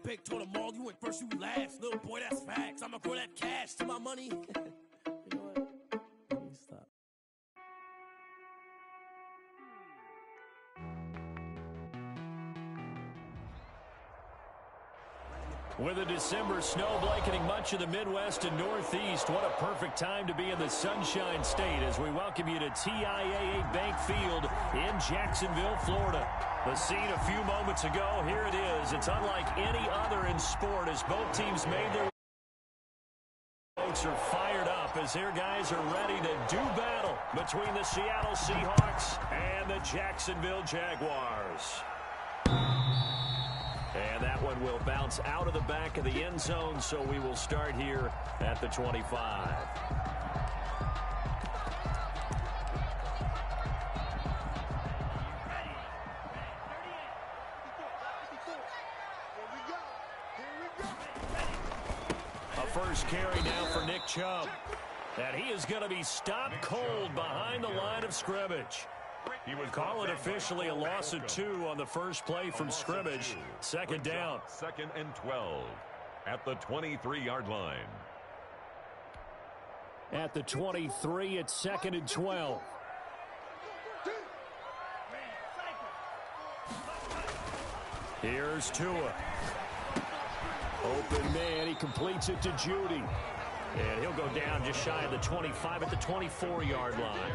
big, told them all, you went first, you last. Little boy, that's facts. I'ma grow that cash to my money. You know what? Let me stop. With a December snow blanketing much of the Midwest and Northeast, what a perfect time to be in the Sunshine State as we welcome you to TIAA Bank Field in Jacksonville, Florida. The scene a few moments ago, here it is. It's unlike any other in sport as both teams made their folks are fired up as their guys are ready to do battle between the Seattle Seahawks and the Jacksonville Jaguars. And that one will bounce out of the back of the end zone, so we will start here at the 25. A first carry now for Nick Chubb. And he is going to be stopped cold behind the line of scrimmage. Call it officially a loss of 2 on the first play from scrimmage. Second down. 2nd and 12 at the 23-yard line. At the 23, it's 2nd and 12. Here's Tua. Open man, he completes it to Judy. And he'll go down just shy of the 25 at the 24-yard line.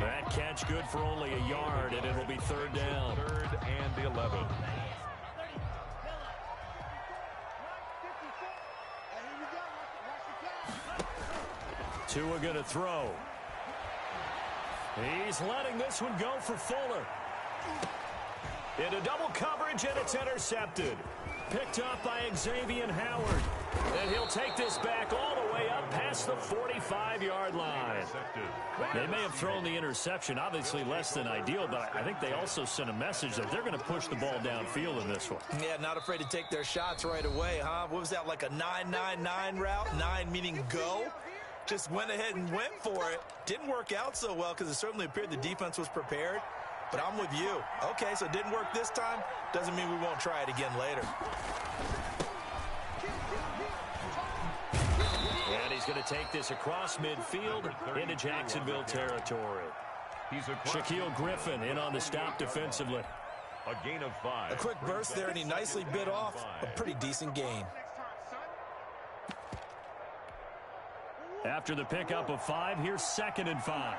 That catch good for only a yard, and it'll be third down. 3rd and 11. Tua going to throw. He's letting this one go for Fuller. Into double coverage, and it's intercepted. Picked up by Xavier Howard. And he'll take this back all the way up past the 45-yard line. They may have thrown the interception, obviously less than ideal, but I think they also sent a message that they're going to push the ball downfield in this one. Yeah, not afraid to take their shots right away, huh? What was that, like a 9-9-9 route? 9 meaning go? Just went ahead and went for it. Didn't work out so well because it certainly appeared the defense was prepared. But I'm with you. Okay, so it didn't work this time. Doesn't mean we won't try it again later. And he's going to take this across midfield into Jacksonville territory. Shaquille Griffin in on the stop defensively. A gain of 5. A quick burst there, and he nicely bit off a pretty decent gain. After the pickup of 5, here's 2nd and 5.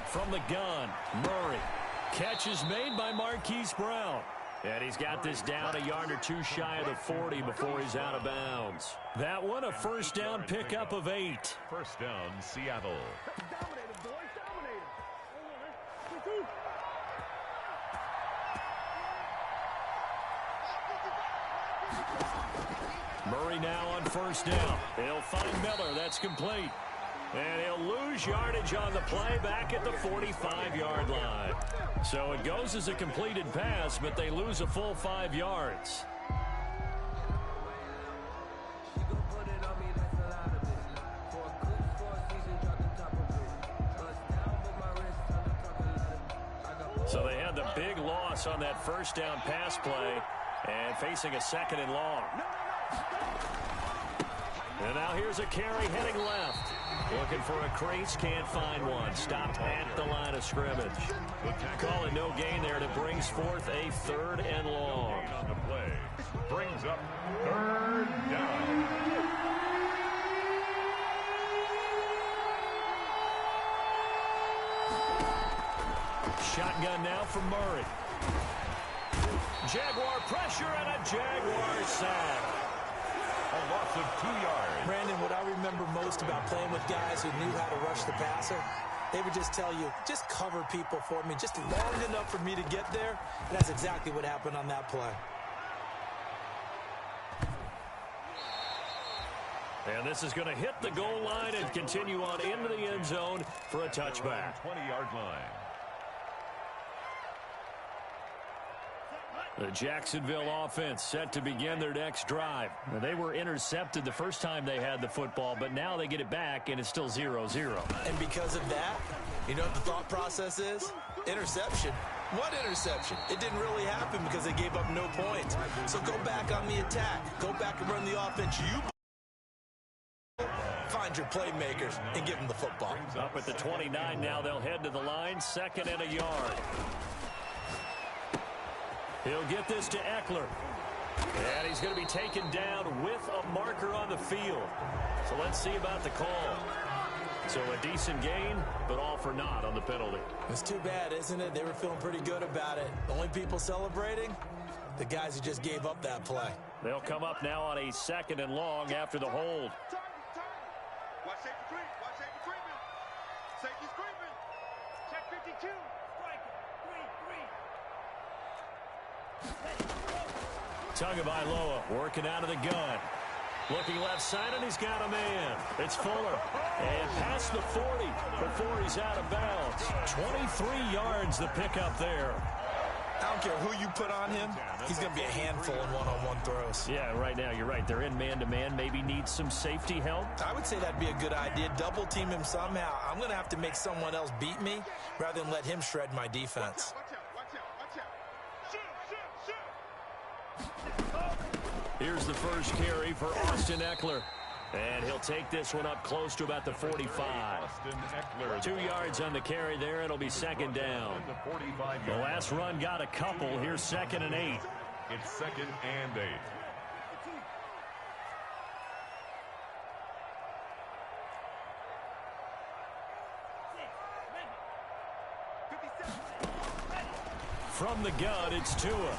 From the gun, Murray. Catch is made by Marquise Brown. And he's got this down a yard or 2 shy of the 40 before he's out of bounds. That one, a first down pickup of 8. First down, Seattle. Murray now on first down. He'll find Miller. That's complete. And he'll lose yardage on the play back at the 45-yard line. So it goes as a completed pass, but they lose a full 5 yards. So they had the big loss on that first down pass play and facing a 2nd and long. And now here's a carry heading left. Looking for a crease, can't find one. Stopped at the line of scrimmage. Call it no gain there. That brings forth a 3rd and long. On the play. Brings up 3rd down. Shotgun now from Murray. Jaguar pressure and a Jaguar sack. A loss of 2 yards. Brandon, what I remember most about playing with guys who knew how to rush the passer, they would just tell you, just cover people for me, just long enough for me to get there. And that's exactly what happened on that play. And this is going to hit the goal line and continue on into the end zone for a touchback. 20-yard line. The Jacksonville offense set to begin their next drive. Now, they were intercepted the first time they had the football, but now they get it back, and it's still 0-0. And because of that, you know what the thought process is? Interception. What interception? It didn't really happen because they gave up no points. So go back on the attack. Go back and run the offense. You find your playmakers and give them the football. Up at the 29 now. They'll head to the line. 2nd and a yard. He'll get this to Eckler. And he's going to be taken down with a marker on the field. So let's see about the call. So a decent gain, but all for naught on the penalty. It's too bad, isn't it? They were feeling pretty good about it. The only people celebrating, the guys who just gave up that play. They'll come up now on a 2nd and long after the hold. Watch safety creep. Watch safety creeping. Safety's creeping. Check 52. Striker. 3-3. Tagovailoa working out of the gun. Looking left side, and he's got a man. It's Fuller. And past the 40 before he's out of bounds. 23 yards the pickup there. I don't care who you put on him. He's going to be a handful in one-on-one throws. Yeah, right now, you're right. They're in man-to-man. Maybe needs some safety help. I would say that'd be a good idea. Double team him somehow. I'm going to have to make someone else beat me rather than let him shred my defense. Here's the first carry for Austin Eckler. And he'll take this one up close to about the 45. 2 yards on the carry there. It'll be 2nd down. The last run got a couple. Here's 2nd and 8. It's 2nd and 8. From the gun, it's Tua.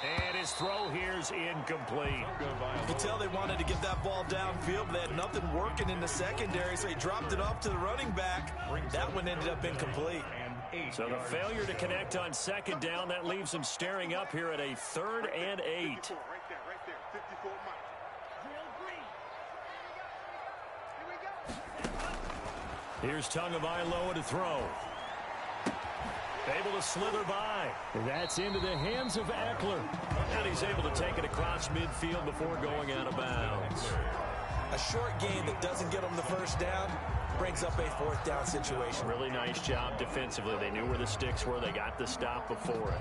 And his throw here's incomplete. You can tell they wanted to get that ball downfield, but they had nothing working in the secondary, so he dropped it off to the running back. That one ended up incomplete. So the failure to connect on 2nd down, that leaves him staring up here at a 3rd and 8. Right there. 54 Mike. Here we go. Here's Tagovailoa to throw. Able to slither by. That's into the hands of Eckler. And he's able to take it across midfield before going out of bounds. A short gain that doesn't get them the first down brings up a 4th down situation. Really nice job defensively. They knew where the sticks were. They got the stop before it.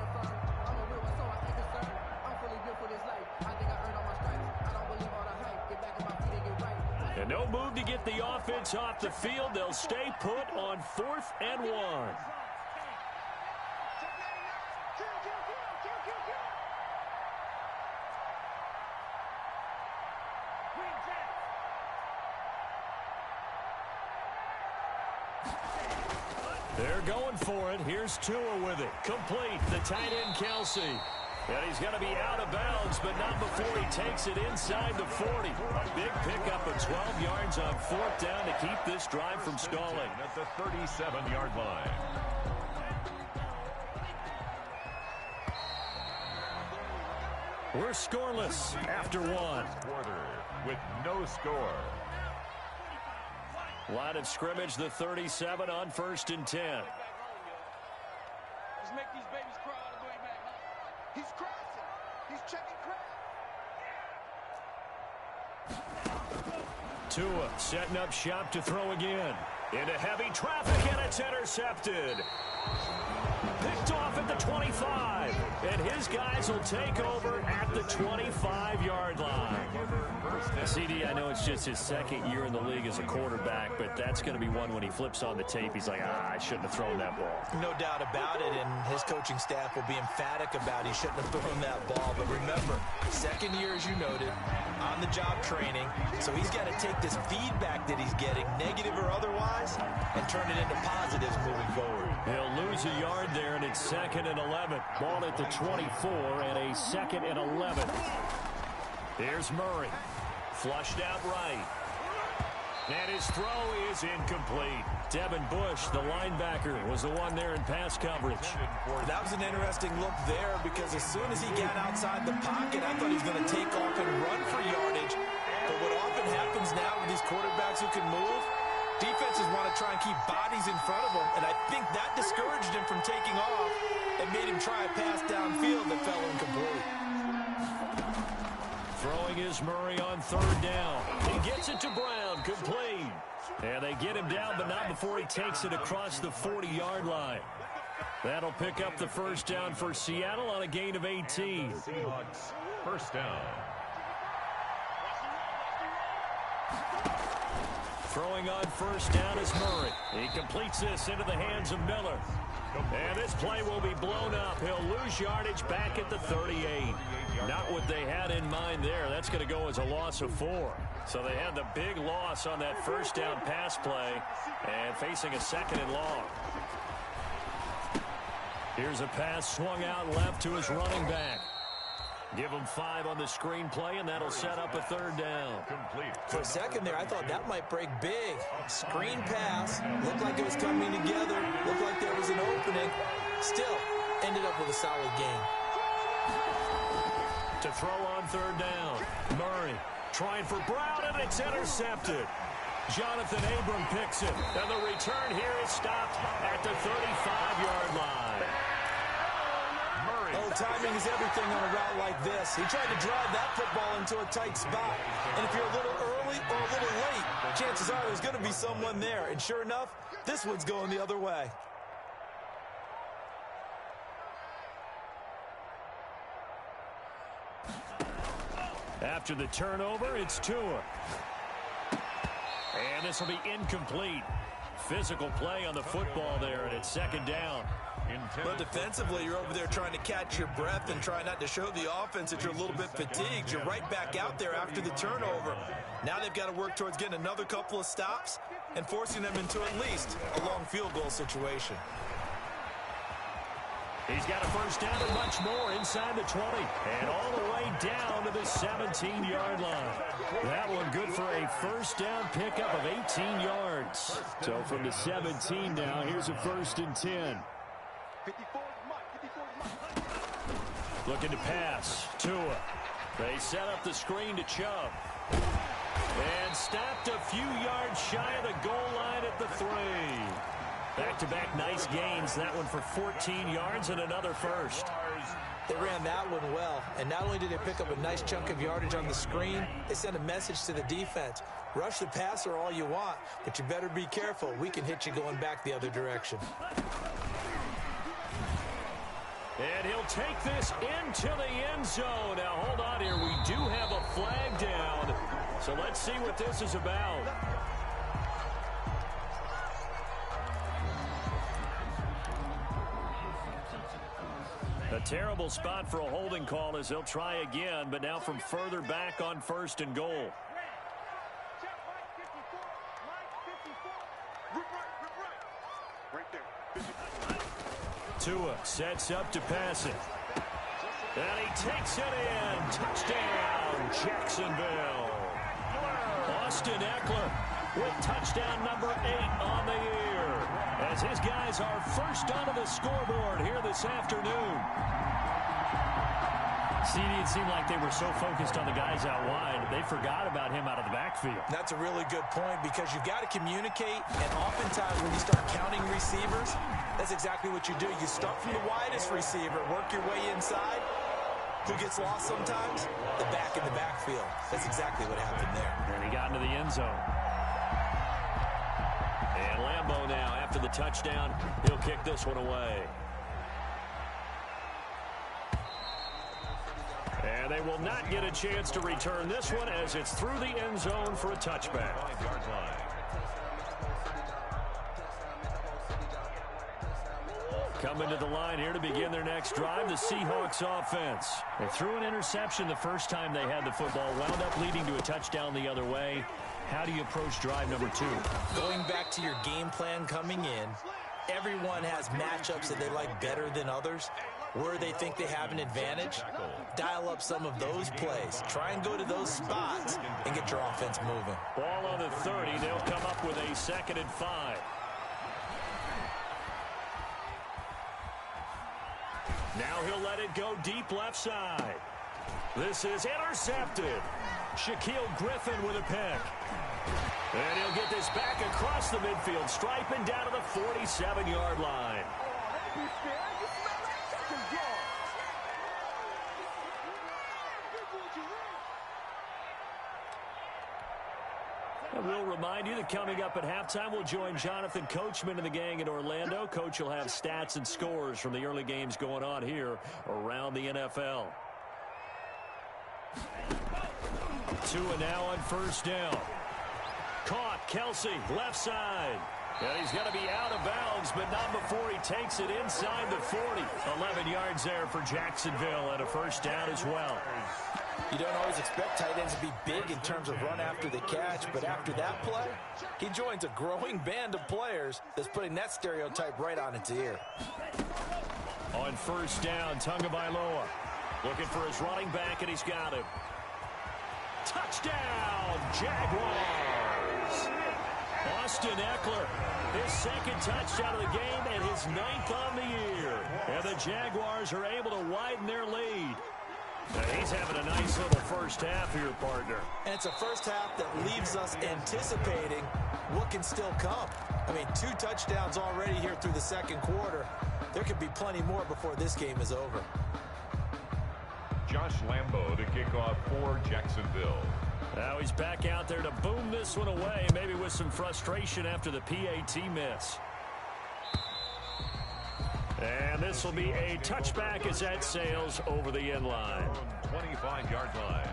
And no move to get the offense off the field. They'll stay put on 4th and 1. They're going for it. Here's Tua with it. Complete. The tight end, Kelsey. And he's going to be out of bounds, but not before he takes it inside the 40. A big pickup of 12 yards on 4th down to keep this drive from stalling. At the 37-yard line. We're scoreless after 1. Quarter with no score. Line of scrimmage, the 37 on 1st and 10. Just make these babies cry all the way back, huh? He's crossing. He's checking crowd. Tua setting up shop to throw again. Into heavy traffic, and it's intercepted. Picked off at the 25. And his guys will take over at the 25-yard line. CD, I know it's just his 2nd year in the league as a quarterback, but that's going to be one when he flips on the tape. He's like, I shouldn't have thrown that ball. No doubt about it, and his coaching staff will be emphatic about he shouldn't have thrown that ball. But remember, 2nd year, as you noted, on-the-job training, so he's got to take this feedback that he's getting, negative or otherwise, and turn it into positives moving forward. He'll lose a yard there, and it's 2nd and 11. Ball at the 24 and a 2nd and 11. Here's Murray. Flushed out right. And his throw is incomplete. Devin Bush, the linebacker, was the one there in pass coverage. That was an interesting look there because as soon as he got outside the pocket, I thought he was going to take off and run for yardage. But what often happens now with these quarterbacks who can move, defenses want to try and keep bodies in front of them, and I think that discouraged him from taking off and made him try a pass downfield that fell incomplete. Throwing is Murray on 3rd down. He gets it to Brown, complete. And they get him down, but not before he takes it across the 40-yard line. That'll pick up the first down for Seattle on a gain of 18. Seahawks, first down. Throwing on first down is Murray. He completes this into the hands of Miller. And this play will be blown up. He'll lose yardage back at the 38. Not what they had in mind there. That's going to go as a loss of 4. So they had the big loss on that first down pass play and facing a second and long. Here's a pass swung out left to his running back. Give him 5 on the screenplay, and that'll set up a third down. For a second there, I thought that might break big. Screen pass. Looked like it was coming together. Looked like there was an opening. Still, ended up with a solid gain. To throw on third down. Murray trying for Brown, and it's intercepted. Jonathan Abram picks it, and the return here is stopped at the 35-yard line. Oh, timing is everything on a route like this. He tried to drive that football into a tight spot. And if you're a little early or a little late, chances are there's going to be someone there. And sure enough, this one's going the other way. After the turnover, it's Tua. And this will be incomplete. Physical play on the football there, and it's second down. But defensively, you're over there trying to catch your breath and try not to show the offense that you're a little bit fatigued. You're right back out there after the turnover. Now they've got to work towards getting another couple of stops and forcing them into at least a long field goal situation. He's got a first down and much more inside the 20. And all the way down to the 17-yard line. That one good for a first down pickup of 18 yards. So from the 17 now, here's a first and 10. Looking to pass. Tua. They set up the screen to Chubb. And stopped a few yards shy of the goal line at the 3. Back-to-back nice gains. That one for 14 yards and another first. They ran that one well. And not only did they pick up a nice chunk of yardage on the screen, they sent a message to the defense. Rush the passer all you want, but you better be careful. We can hit you going back the other direction. And he'll take this into the end zone. Now, hold on here. We do have a flag down. So let's see what this is about. A terrible spot for a holding call as they'll try again, but now from further back on first and goal. Tua sets up to pass it. And he takes it in. Touchdown, Jacksonville. Austin Eckler with touchdown number 8 on the year. As his guys are first onto the scoreboard here this afternoon. CD, it seemed like they were so focused on the guys out wide, they forgot about him out of the backfield. That's a really good point because you've got to communicate, and oftentimes when you start counting receivers, that's exactly what you do. You start from the widest receiver, work your way inside. Who gets lost sometimes? The back in the backfield. That's exactly what happened there. And he got into the end zone. And Lambeau now, after the touchdown, he'll kick this one away. And they will not get a chance to return this one as it's through the end zone for a touchback. 5-yard line. Coming to the line here to begin their next drive, the Seahawks offense. They threw an interception the first time they had the football, wound up leading to a touchdown the other way. How do you approach drive number 2? Going back to your game plan coming in, everyone has matchups that they like better than others. Where they think they have an advantage, dial up some of those plays. Try and go to those spots and get your offense moving. Ball on the 30. They'll come up with a 2nd and 5. Now he'll let it go deep left side. This is intercepted. Shaquille Griffin with a pick. And he'll get this back across the midfield stripe and down to the 47-yard line. And we'll we'll remind you that coming up at halftime, we'll join Jonathan Coachman and the gang in Orlando. Coach will have stats and scores from the early games going on here around the NFL. 2 and now on first down. Caught, Kelsey, left side. And he's going to be out of bounds, but not before he takes it inside the 40. 11 yards there for Jacksonville and a first down as well. You don't always expect tight ends to be big in terms of run after the catch, but after that play, he joins a growing band of players that's putting that stereotype right on its ear. On first down, Tagovailoa looking for his running back, and he's got him. Touchdown, Jaguars! Austin Eckler, his second touchdown of the game and his 9th on the year. And the Jaguars are able to widen their lead. He's having a nice little first half here, partner. And it's a first half that leaves us anticipating what can still come. I mean, 2 touchdowns already here through the second quarter. There could be plenty more before this game is over. Josh Lambo to kick off for Jacksonville. Now he's back out there to boom this one away, maybe with some frustration after the PAT miss. And this will be a touchback as that sails over the end line. 25-yard line.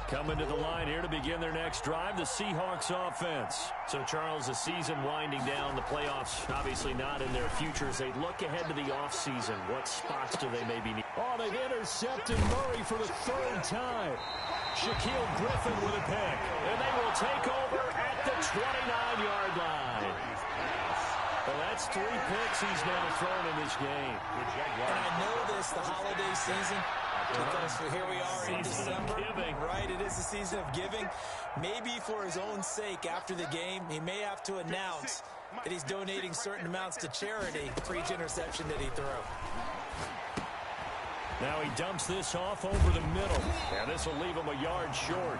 Coming to the line here to begin their next drive, the Seahawks offense. So, Charles, the season winding down, the playoffs obviously not in their future. As they look ahead to the offseason, what spots do they maybe need? Oh, they've intercepted Murray for the 3rd time. Shaquille Griffin with a pick. And they will take over at the 29-yard line. Well, that's 3 picks he's now thrown in this game. And I know this, the holiday season, because here we are in December. Right, it is the season of giving. Maybe for his own sake after the game, he may have to announce that he's donating certain amounts to charity for each interception that he threw. Now he dumps this off over the middle. And this will leave him a yard short.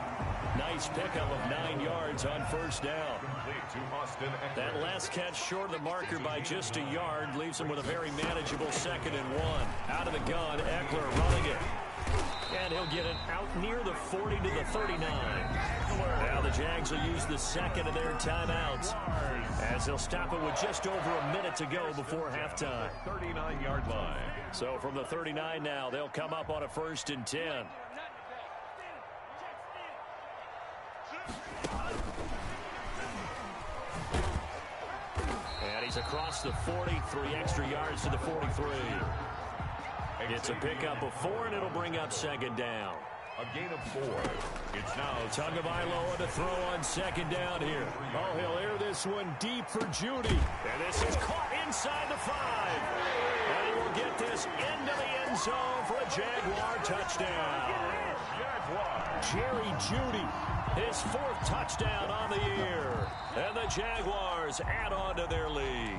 Nice pickup of 9 yards on first down. That last catch short of the marker by just a yard leaves him with a very manageable 2nd and 1. Out of the gun, Eckler running it. And he'll get it out near the 40 to the 39. Now the Jags will use the second of their timeouts as they'll stop it with just over a minute to go before halftime. 39-yard line. So from the 39 now, they'll come up on a 1st and 10. And he's across the 40, 3 extra yards to the 43. It's a pickup of 4, and it'll bring up 2nd down. A gain of 4. It's now Tagovailoa to throw on 2nd down here. Oh, he'll air this one deep for Judy. And this is caught inside the 5. And he will get this into the end zone for a Jaguar touchdown. Jerry Judy, his 4th touchdown on the year. And the Jaguars add on to their lead.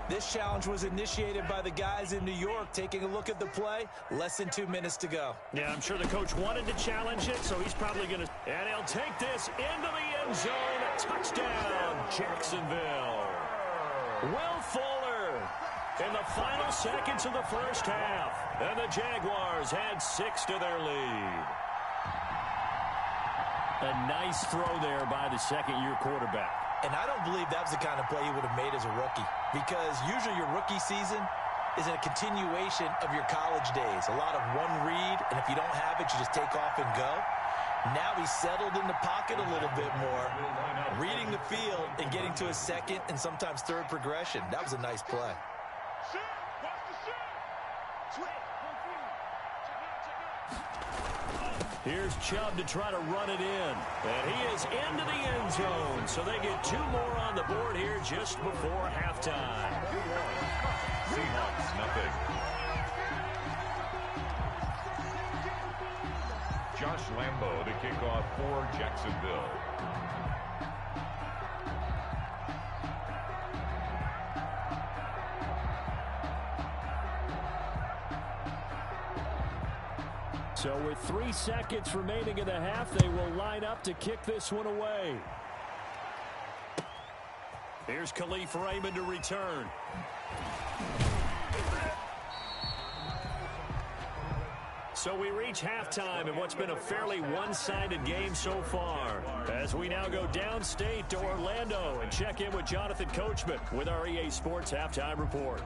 This challenge was initiated by the guys in New York. Taking a look at the play, less than 2 minutes to go. Yeah, I'm sure the coach wanted to challenge it, so he's probably going to. And he'll take this into the end zone. A touchdown, Jacksonville. Will Fuller in the final seconds of the first half. And the Jaguars add 6 to their lead. A nice throw there by the second-year quarterback. And I don't believe that was the kind of play he would have made as a rookie, because usually your rookie season is a continuation of your college days. A lot of one read, and if you don't have it, you just take off and go. Now he's settled in the pocket a little bit more, reading the field and getting to his 2nd and sometimes 3rd progression. That was a nice play. Here's Chubb to try to run it in. And he is into the end zone. So they get 2 more on the board here just before halftime. Seahawks, nothing. Josh Lambo to kick off for Jacksonville. So with 3 seconds remaining in the half, they will line up to kick this one away. Here's Khalif Raymond to return. So we reach halftime in what's been a fairly one-sided game so far. As we now go downstate to Orlando and check in with Jonathan Coachman with our EA Sports Halftime Report.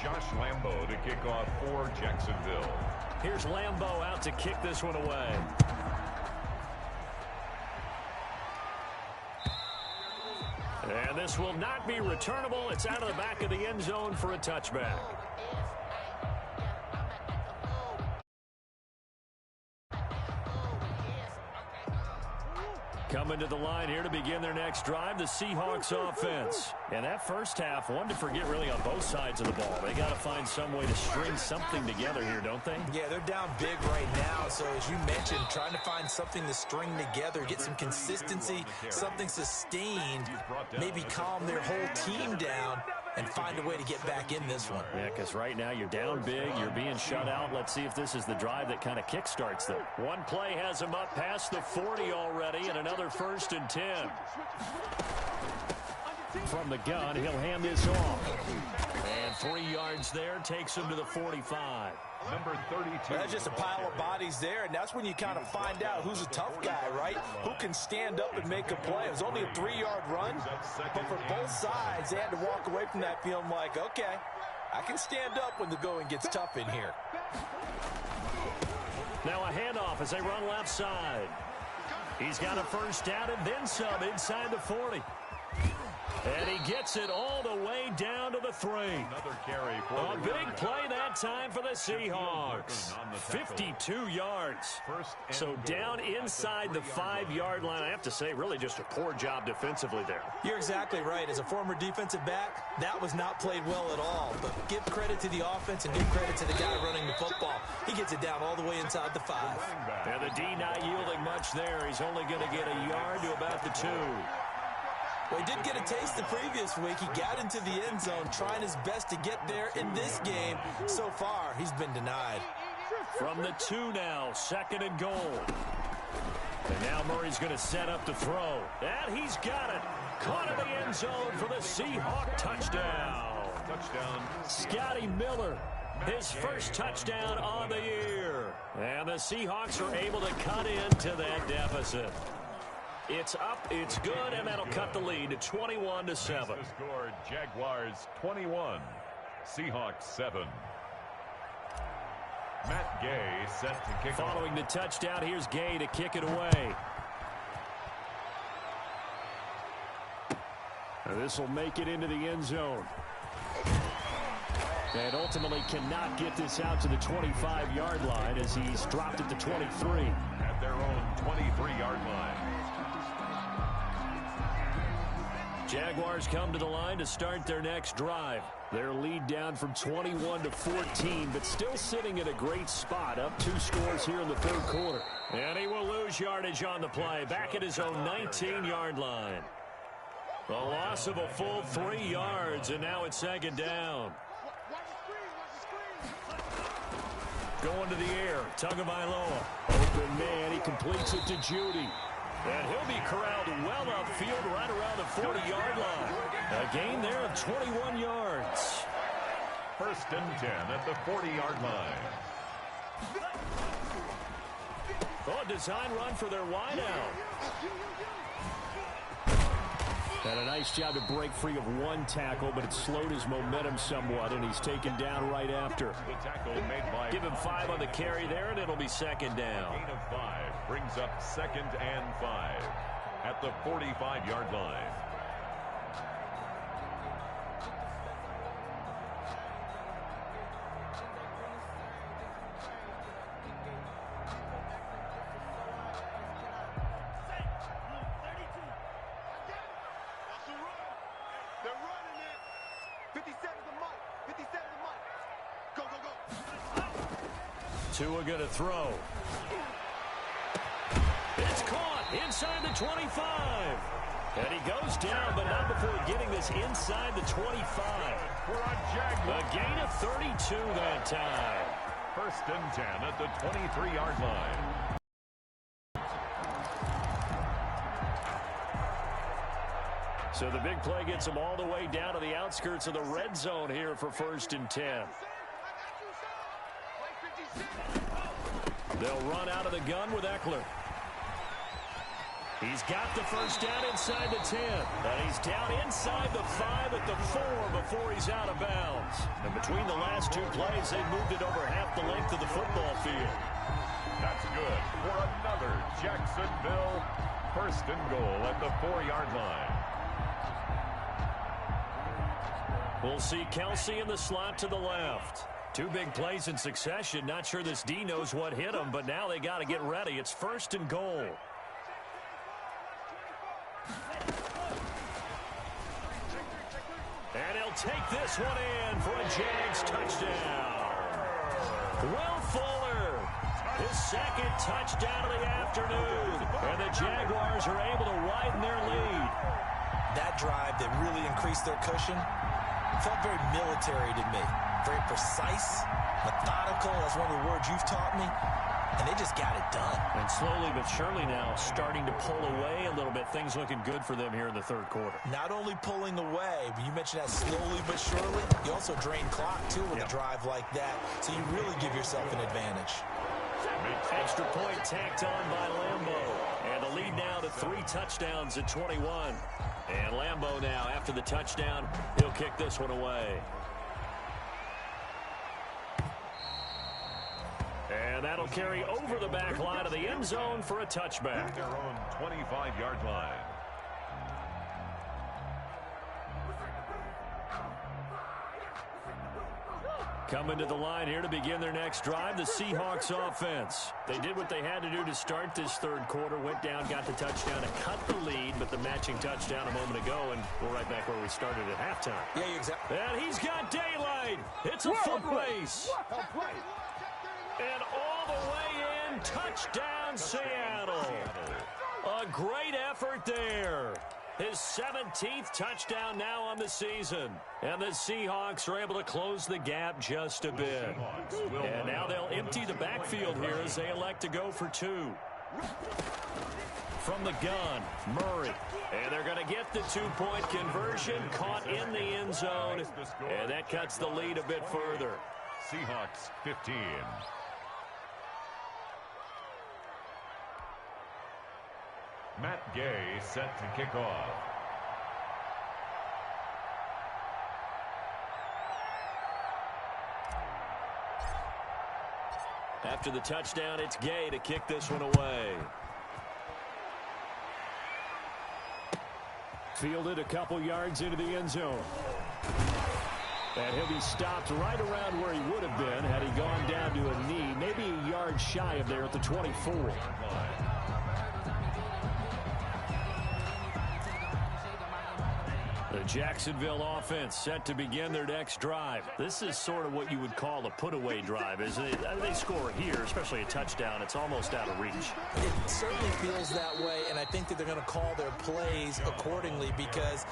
Josh Lambo to kick off for Jacksonville. Here's Lambo out to kick this one away. And this will not be returnable. It's out of the back of the end zone for a touchback. Coming to the line here to begin their next drive, the Seahawks offense. And that first half, one to forget really on both sides of the ball. They got to find some way to string something together here, don't they? Yeah, they're down big right now. So as you mentioned, trying to find something to string together, get some consistency, something sustained, maybe calm their whole team down and find a way to get back in this one. Yeah, because right now you're down big, you're being shut out. Let's see if this is the drive that kind of kickstarts them. One play has them up past the 40 already, and another 1st and 10. From the gun, he'll hand this off. And 3 yards there takes him to the 45. Number 32. That's just a pile of bodies there, and that's when you kind of find out who's a tough guy, right? Who can stand up and make a play. It was only a 3-yard run, but for both sides, they had to walk away from that feeling like, okay, I can stand up when the going gets tough in here. Now a handoff as they run left side. He's got a first down and then some inside the 40. And he gets it all the way down to the 3. Another carry for a big play that time for the Seahawks. 52 yards. So down inside the 5-yard line. I have to say, really just a poor job defensively there. You're exactly right. As a former defensive back, that was not played well at all. But give credit to the offense and give credit to the guy running the football. He gets it down all the way inside the 5. And the D not yielding much there. He's only going to get a yard to about the 2. Well, he did get a taste the previous week. He got into the end zone trying his best to get there in this game. So far, he's been denied. From the 2 now, 2nd and goal. And now Murray's going to set up the throw. And he's got it. Caught in the end zone for the Seahawk touchdown. Scotty Miller, his first touchdown on the year. And the Seahawks are able to cut into that deficit. It's up, it's good, and that'll cut the lead to 21-7. The score, Jaguars 21, Seahawks 7. Matt Gay set to kick off. Following the touchdown, here's Gay to kick it away. This will make it into the end zone. And ultimately cannot get this out to the 25-yard line as he's dropped it to 23. At their own 23-yard line. Jaguars come to the line to start their next drive. Their lead down from 21 to 14, but still sitting in a great spot, up 2 scores here in the 3rd quarter. And he will lose yardage on the play, back at his own 19-yard line. A loss of a full 3 yards, and now it's 2nd down. Going to the air, Tagovailoa. Open man, he completes it to Judy. And he'll be corralled well upfield right around the 40-yard line. A gain there of 21 yards. 1st and 10 at the 40-yard line. Oh, a design run for their wideout. Had a nice job to break free of 1 tackle, but it slowed his momentum somewhat, and he's taken down right after. The tackle made by Give him 5 on the carry there, and it'll be 2nd down. Gain of 5 brings up 2nd and 5 at the 45-yard line. Tua going to throw. It's caught inside the 25. And he goes down, but not before getting this inside the 25. A gain of 32 that time. 1st and 10 at the 23-yard line. So the big play gets him all the way down to the outskirts of the red zone here for 1st and 10. They'll run out of the gun with Eckler. He's got the first down inside the 10. And he's down inside the 5 at the 4 before he's out of bounds. And between the last two plays, they moved it over half the length of the football field. That's good for another Jacksonville first and goal at the 4-yard line. We'll see Kelsey in the slot to the left. Two big plays in succession. Not sure this D knows what hit him, but now they got to get ready. It's first and goal. And he'll take this one in for a Jags touchdown. Will Fuller, his second touchdown of the afternoon. And the Jaguars are able to widen their lead. That drive that really increased their cushion felt very military to me. Very precise, methodical. That's one of the words you've taught me. And they just got it done. And slowly but surely now starting to pull away a little bit. Things looking good for them here in the third quarter. Not only pulling away, but you mentioned that slowly but surely. You also drain clock, too, with a drive like that. So you really give yourself an advantage. Extra point tacked on by Lambo. And the lead now to 3 touchdowns at 21. And Lambo now, after the touchdown, he'll kick this one away. And that'll carry over the back line of the end zone for a touchback. At their own 25-yard line. Coming to the line here to begin their next drive, the Seahawks offense. They did what they had to do to start this third quarter, went down, got the touchdown to cut the lead, but the matching touchdown a moment ago, and we're right back where we started at halftime. Yeah, exactly. And he's got daylight. It's a foot race. And all the way in, touchdown Seattle. A great effort there. His 17th touchdown now on the season. And the Seahawks are able to close the gap just a bit. And now they'll empty the backfield here as they elect to go for 2. From the gun, Murray. And they're going to get the 2-point conversion, caught in the end zone. And that cuts the lead a bit further. Seahawks 15. Matt Gay set to kick off. After the touchdown, it's Gay to kick this one away. Fielded a couple yards into the end zone. And he'll be stopped right around where he would have been had he gone down to a knee, maybe a yard shy of there at the 24. The Jacksonville offense set to begin their next drive. This is sort of what you would call a put-away drive. As they score here, especially a touchdown, it's almost out of reach. It certainly feels that way, and I think that they're going to call their plays accordingly because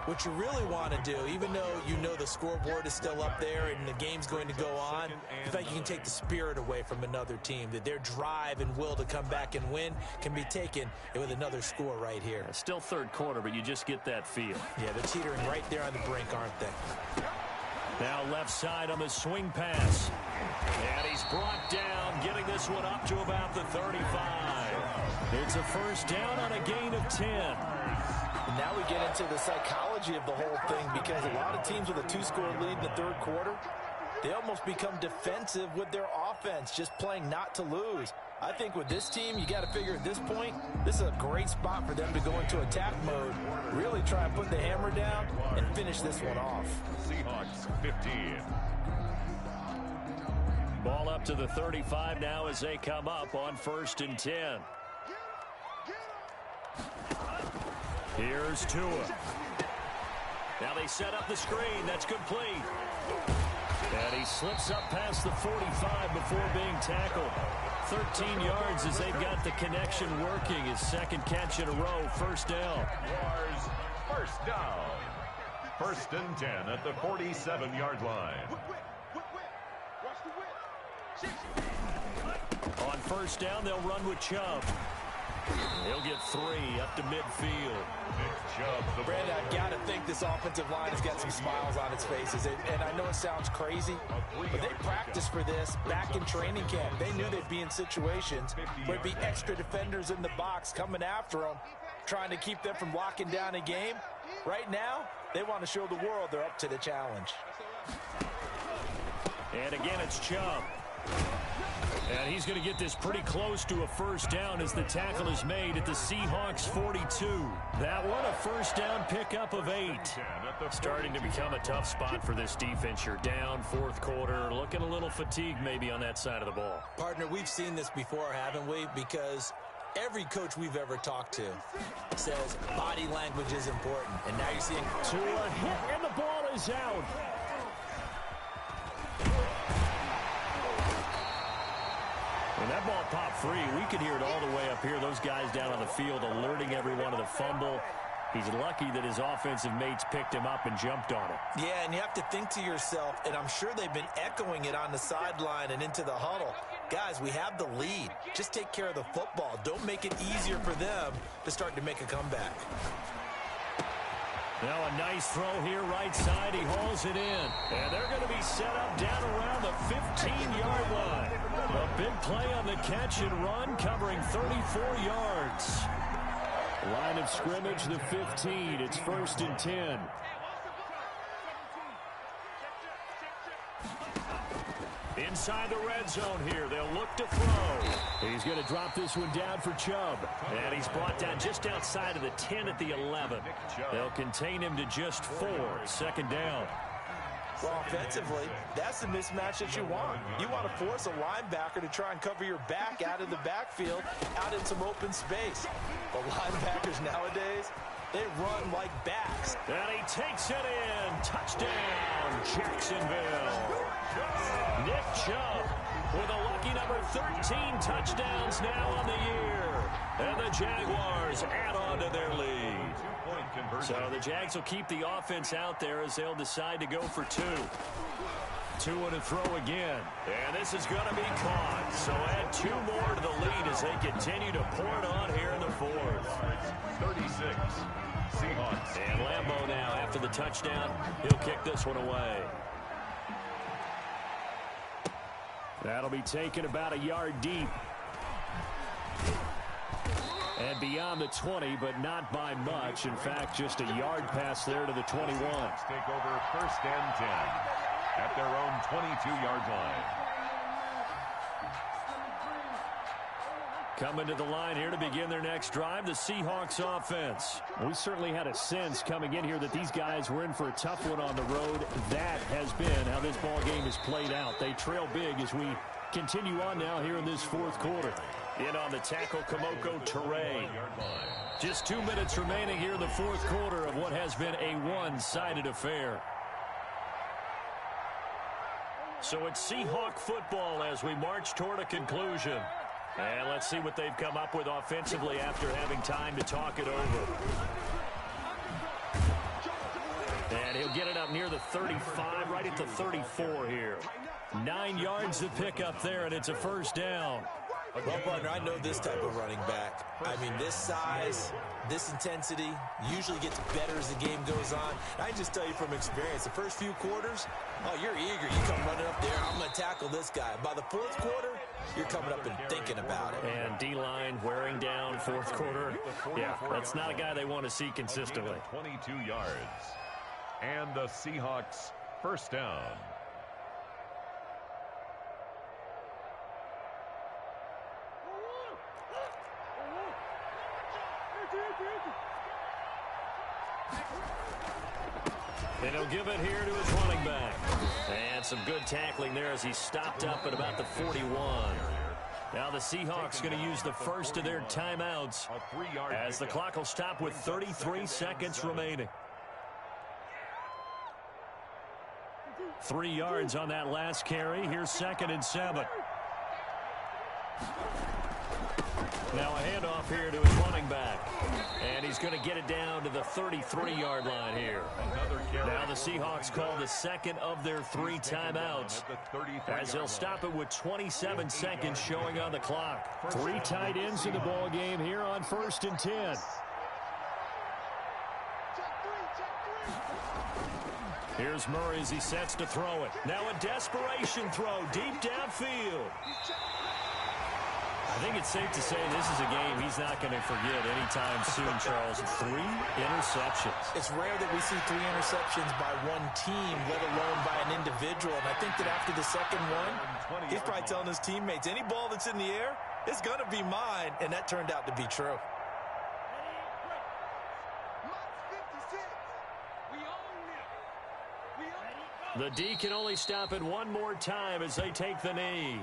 what you really want to do, even though you know the scoreboard is still up there and the game's going to go on, I think you can take the spirit away from another team, that their drive and will to come back and win can be taken with another score right here. Still third quarter, but you just get that feel. Yeah, they're teetering right there on the brink, aren't they? Now left side on the swing pass. And he's brought down, getting this one up to about the 35. It's a first down on a gain of 10. And now we get into the psychology of the whole thing because a lot of teams with a 2-score lead in the third quarter, they almost become defensive with their offense, just playing not to lose. I think with this team, you got to figure at this point, this is a great spot for them to go into attack mode, really try and put the hammer down and finish this one off. Seahawks 15. Ball up to the 35 now as they come up on 1st and 10. Here's Tua. Now they set up the screen. That's complete. And he slips up past the 45 before being tackled. 13 yards as they've got the connection working. His second catch in a row. First down. Jaguars first down. 1st and 10 at the 47-yard line. On first down, they'll run with Chubb. He'll get 3 up to midfield. Brandon, I've got to think this offensive line has got some smiles on its faces. And I know it sounds crazy, but they practiced for this back in training camp. They knew they'd be in situations where there'd be extra defenders in the box coming after them, trying to keep them from locking down a game. Right now, they want to show the world they're up to the challenge. And again, it's Chubb. And he's going to get this pretty close to a first down as the tackle is made at the Seahawks 42. That one, a first down pickup of 8. Starting to become a tough spot for this defense. You're down fourth quarter, looking a little fatigued maybe on that side of the ball. Partner, we've seen this before, haven't we? Because every coach we've ever talked to says body language is important. And now you're seeing to a hit, and the ball is out. When that ball popped free, we could hear it all the way up here. Those guys down on the field alerting everyone of the fumble. He's lucky that his offensive mates picked him up and jumped on it. Yeah, and you have to think to yourself, and I'm sure they've been echoing it on the sideline and into the huddle. Guys, we have the lead. Just take care of the football. Don't make it easier for them to start to make a comeback. Now a nice throw here, right side. He hauls it in. And they're going to be set up down around the 15-yard line. A big play on the catch and run, covering 34 yards. Line of scrimmage, the 15. It's 1st and 10. Inside the red zone here. They'll look to throw. He's going to drop this one down for Chubb. And he's brought down just outside of the 10 at the 11. They'll contain him to just 4. 2nd down. Well, offensively, that's the mismatch that you want. You want to force a linebacker to try and cover your back out of the backfield, out in some open space. The linebackers nowadays, they run like backs. And he takes it in. Touchdown, Jacksonville. Nick Chubb with a lucky number 13 touchdowns now on the year. And the Jaguars add on to their lead. So the Jags will keep the offense out there as they'll decide to go for 2. 2 and a throw again. And this is going to be caught. So add 2 more to the lead as they continue to pour it on here in the 4th. 36. Seahawks. And Lambeau now, after the touchdown, he'll kick this one away. That'll be taken about a yard deep. And beyond the 20, but not by much. In fact, just a yard pass there to the 21. Take over 1st and 10 at their own 22-yard line. Coming to the line here to begin their next drive, the Seahawks offense. We certainly had a sense coming in here that these guys were in for a tough one on the road. That has been how this ball game has played out. They trail big as we continue on now here in this 4th quarter. In on the tackle, Kamoko Toure. Just 2 minutes remaining here in the 4th quarter of what has been a one-sided affair. So it's Seahawk football as we march toward a conclusion. And let's see what they've come up with offensively after having time to talk it over. And he'll get it up near the 35, right at the 34 here. 9 yards to pick up there, and it's a first down. Well, partner, I know this type of running back. I mean, this size, this intensity usually gets better as the game goes on. I just tell you from experience, the first few quarters, oh, you're eager. You come running up there, I'm going to tackle this guy. By the 4th quarter, you're coming up and thinking about it. And D-line wearing down 4th quarter. Yeah, that's not a guy they want to see consistently. 22 yards. And the Seahawks first down. And he'll give it here to his running back. And some good tackling there as he stopped up at about the 41. Now the Seahawks going to use the first of their timeouts as the clock will stop with 33 seconds remaining. 3 yards on that last carry. Here's 2nd and 7. Now a handoff here to his running back. And he's going to get it down to the 33-yard line here. Now the Seahawks call the second of their 3 timeouts, as they'll stop it with 27 seconds showing on the clock. 3 tight ends in the ball game here on 1st and 10. Here's Murray as he sets to throw it. Now a desperation throw deep downfield. I think it's safe to say this is a game he's not going to forget anytime soon, Charles. 3 interceptions. It's rare that we see 3 interceptions by one team, let alone by an individual. And I think that after the second one, he's probably telling his teammates, any ball that's in the air, it's going to be mine. And that turned out to be true. The D can only stop it one more time as they take the knee.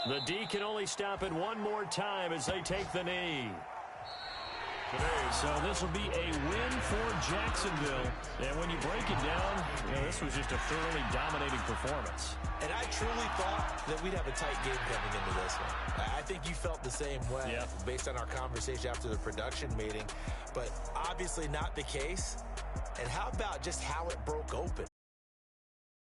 The D can only stop it one more time as they take the knee. So this will be a win for Jacksonville. And when you break it down, this was just a thoroughly dominating performance. And I truly thought that we'd have a tight game coming into this one. I think you felt the same way based on our conversation after the production meeting. But obviously not the case. And how about just how it broke open?